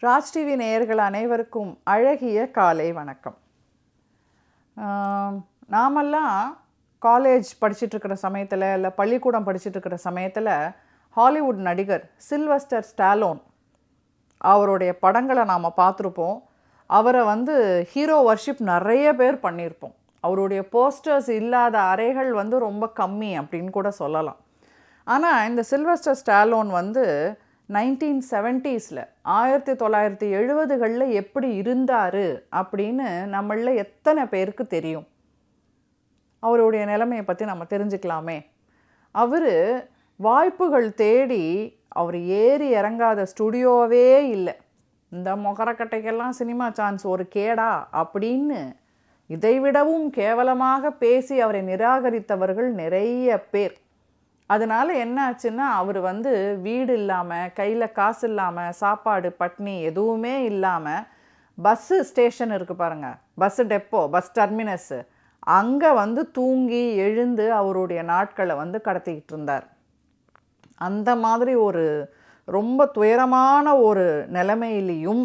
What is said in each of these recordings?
Raj TV நேயர்கள் அனைவருக்கும் அழகிய காலை வணக்கம். நாமெல்லாம் காலேஜ் படிச்சுட்ருக்கிற சமயத்தில் இல்லை பள்ளிக்கூடம் படிச்சுட்ருக்கிற சமயத்தில் ஹாலிவுட் நடிகர் சில்வஸ்டர் ஸ்டாலோன் அவருடைய படங்களை நாம் பார்த்துருப்போம். அவரை ஹீரோ வர்ஷிப் நிறைய பேர் பண்ணியிருப்போம். அவருடைய போஸ்டர்ஸ் இல்லாத அறைகள் ரொம்ப கம்மி அப்படின்னு கூட சொல்லலாம். ஆனால் இந்த சில்வஸ்டர் ஸ்டாலோன் 1970s 1970களில் எப்படி இருந்தார் அப்படின்னு நம்மளில் எத்தனை பேருக்கு தெரியும்? அவருடைய நிலைமையை பற்றி நம்ம தெரிஞ்சுக்கலாமே. அவர் வாய்ப்புகள் தேடி அவர் ஏறி இறங்காத ஸ்டுடியோவே இல்லை. இந்த மொகரக்கட்டைக்கெல்லாம் சினிமா சான்ஸ் ஒரு கேடா அப்படின்னு இதைவிடவும் கேவலமாக பேசி அவரை நிராகரித்தவர்கள் நிறைய பேர். அதனால் என்ன ஆச்சுன்னா, அவர் வீடு இல்லாமல், கையில் காசு இல்லாமல், சாப்பாடு பட்னி எதுவுமே இல்லாமல் பஸ்ஸு ஸ்டேஷன் இருக்குது பாருங்கள், பஸ்ஸு டெப்போ, பஸ் டெர்மினஸ்ஸு, அங்கே தூங்கி எழுந்து அவருடைய நாட்களை கடத்திக்கிட்டு இருந்தார். அந்த மாதிரி ஒரு ரொம்ப துயரமான ஒரு நிலைமையிலையும்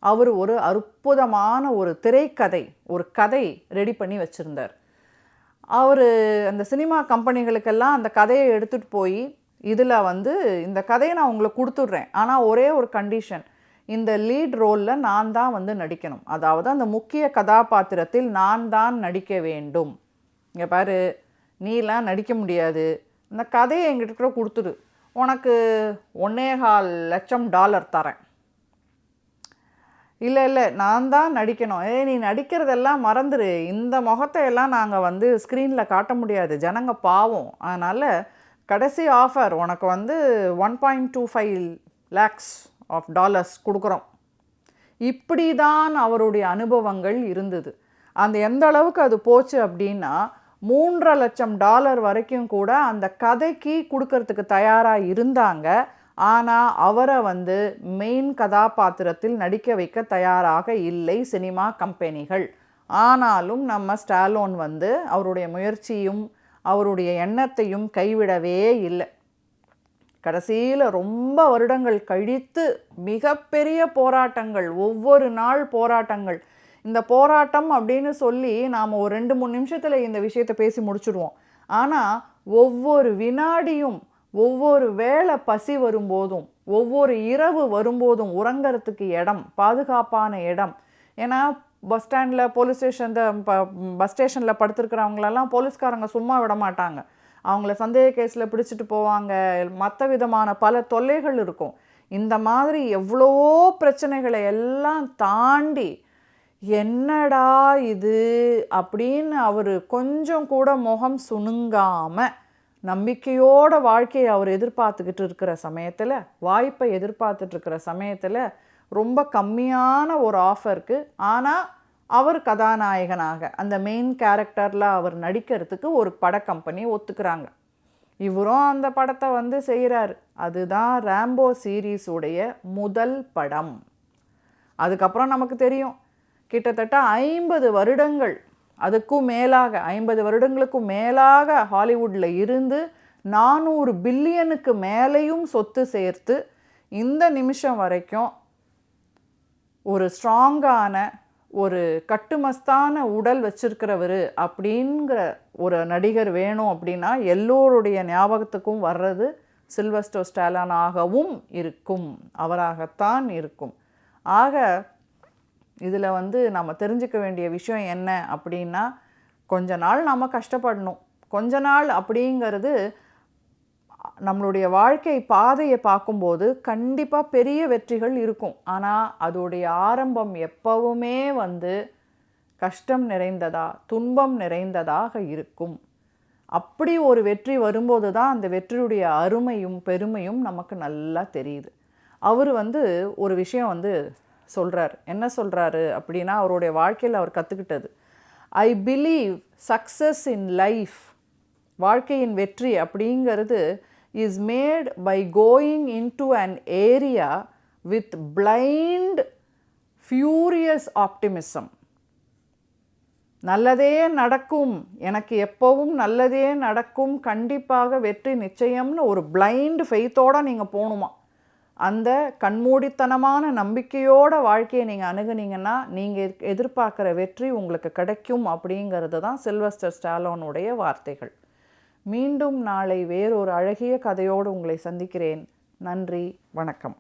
அவர் ஒரு அற்புதமான ஒரு திரைக்கதை, ஒரு கதை ரெடி பண்ணி வச்சுருந்தார். அவர் அந்த சினிமா கம்பெனிகளுக்கெல்லாம் அந்த கதையை எடுத்துகிட்டு போய் இதில் இந்த கதையை நான் உங்களுக்கு கொடுத்துட்றேன், ஆனால் ஒரே ஒரு கண்டிஷன், இந்த லீட் ரோலில் நான் தான் நடிக்கணும், அதாவது அந்த முக்கிய கதாபாத்திரத்தில் நான் தான் நடிக்க வேண்டும். இங்கே பாரு, நீலாம் நடிக்க முடியாது, இந்த கதையை எங்கிட்ட கூட கொடுத்துடு, உனக்கு $1.25 லட்சம் தரேன். இல்லை நான் தான் நடிக்கணும், நீ நடிக்கிறதெல்லாம் மறந்துடு, இந்த முகத்தை எல்லாம் நாங்கள் ஸ்க்ரீனில் காட்ட முடியாது, ஜனங்க பாவம், அதனால் கடைசி ஆஃபர் உனக்கு $1.25 lakhs கொடுக்குறோம். இப்படி தான் அவருடைய அனுபவங்கள் இருந்தது. அந்த எந்த அளவுக்கு அது போச்சு அப்படின்னா, $3.5 லட்சம் வரைக்கும் கூட அந்த கதைக்கு கொடுக்கறதுக்கு தயாராக இருந்தாங்க. ஆனால் அவரை மெயின் கதாபாத்திரத்தில் நடிக்க வைக்க தயாராக இல்லை சினிமா கம்பெனிகள். ஆனாலும் நம்ம ஸ்டாலோன் அவருடைய முயற்சியும் அவருடைய எண்ணத்தையும் கைவிடவே இல்லை. கடைசியில் ரொம்ப வருடங்கள் கழித்து மிகப்பெரிய போராட்டங்கள், ஒவ்வொரு நாள் போராட்டங்கள். இந்த போராட்டம் அப்படின்னு சொல்லி நாம் ஒரு 2-3 நிமிஷத்தில் இந்த விஷயத்தை பேசி முடிச்சுடுவோம். ஆனால் ஒவ்வொரு வினாடியும், ஒவ்வொரு வேளை பசி வரும்போதும், ஒவ்வொரு இரவு வரும்போதும் உறங்கிறதுக்கு இடம், பாதுகாப்பான இடம். ஏன்னா பஸ் ஸ்டாண்டில், போலீஸ் பஸ் ஸ்டேஷனில் படுத்துருக்கிறவங்களெல்லாம் போலீஸ்காரங்க சும்மா விட மாட்டாங்க. அவங்கள சந்தேக கேஸில் பிடிச்சிட்டு போவாங்க, மற்ற விதமான பல தொல்லைகள் இருக்கும். இந்த மாதிரி எவ்வளவோ பிரச்சனைகளை எல்லாம் தாண்டி என்னடா இது அப்படின்னு அவர் கொஞ்சம் கூட முகம் சுணுங்காமல் நம்பிக்கையோட வாழ்க்கையை அவர் எதிர்பார்த்துக்கிட்டு இருக்கிற சமயத்தில், வாய்ப்பை எதிர்பார்த்துட்ருக்கிற சமயத்தில் ரொம்ப கம்மியான ஒரு ஆஃபருக்கு, ஆனால் அவர் கதாநாயகனாக அந்த மெயின் கேரக்டரில் அவர் நடிக்கிறதுக்கு ஒரு பட கம்பெனி ஒத்துக்கிறாங்க. இவரும் அந்த படத்தை செய்கிறாரு. அதுதான் ராம்போ சீரீஸுடைய முதல் படம். அதுக்கப்புறம் நமக்கு தெரியும், கிட்டத்தட்ட 50 வருடங்கள், அதுக்கும் மேலாக 50 வருடங்களுக்கும் மேலாக ஹாலிவுட்டில் இருந்து 400 பில்லியனுக்கு மேலேயும் சொத்து சேர்த்து இந்த நிமிஷம் வரைக்கும் ஒரு ஸ்ட்ராங்கான, ஒரு கட்டுமஸ்தான உடல் வச்சிருக்கிறவர் அப்படிங்கிற ஒரு நடிகர் வேணும் அப்படின்னா எல்லோருடைய ஞாபகத்துக்கும் வர்றது சில்வஸ்டர் ஸ்டாலோனாகவும் இருக்கும், அவராகத்தான் இருக்கும். ஆக இதில் நம்ம தெரிஞ்சுக்க வேண்டிய விஷயம் என்ன அப்படின்னா, கொஞ்ச நாள் நம்ம கஷ்டப்படணும். கொஞ்ச நாள் அப்படிங்கிறது நம்மளுடைய வாழ்க்கை பாதையை பார்க்கும்போது கண்டிப்பாக பெரிய வெற்றிகள் இருக்கும். ஆனால் அதோடைய ஆரம்பம் எப்பவுமே கஷ்டம் நிறைந்ததா, துன்பம் நிறைந்ததாக இருக்கும். அப்படி ஒரு வெற்றி வரும்போது தான் அந்த வெற்றியுடைய அருமையும் பெருமையும் நமக்கு நல்லா தெரியுது. அவர் ஒரு விஷயம் சொல்கிறார். என்ன சொல்கிறாரு அப்படின்னா, அவருடைய வாழ்க்கையில் அவர் கற்றுக்கிட்டது, I believe success in life, வாழ்க்கையின் வெற்றி அப்படிங்கிறது is made by going into an area with blind furious optimism. நல்லதே நடக்கும், எனக்கு எப்பவும் நல்லதே நடக்கும், கண்டிப்பாக வெற்றி நிச்சயம்னு ஒரு பிளைண்ட் ஃபெய்த்தோடு நீங்கள் போகணுமா. அந்த கண்மூடித்தனமான நம்பிக்கையோட வாழ்க்கையை நீங்கள் அணுகுனீங்கன்னா நீங்கள் எதிர்பார்க்குற வெற்றி உங்களுக்கு கிடைக்கும் அப்படிங்கிறது தான் சில்வஸ்டர் ஸ்டாலோனுடைய வார்த்தைகள். மீண்டும் நாளை வேறொரு அழகிய கதையோடு உங்களை சந்திக்கிறேன். நன்றி, வணக்கம்.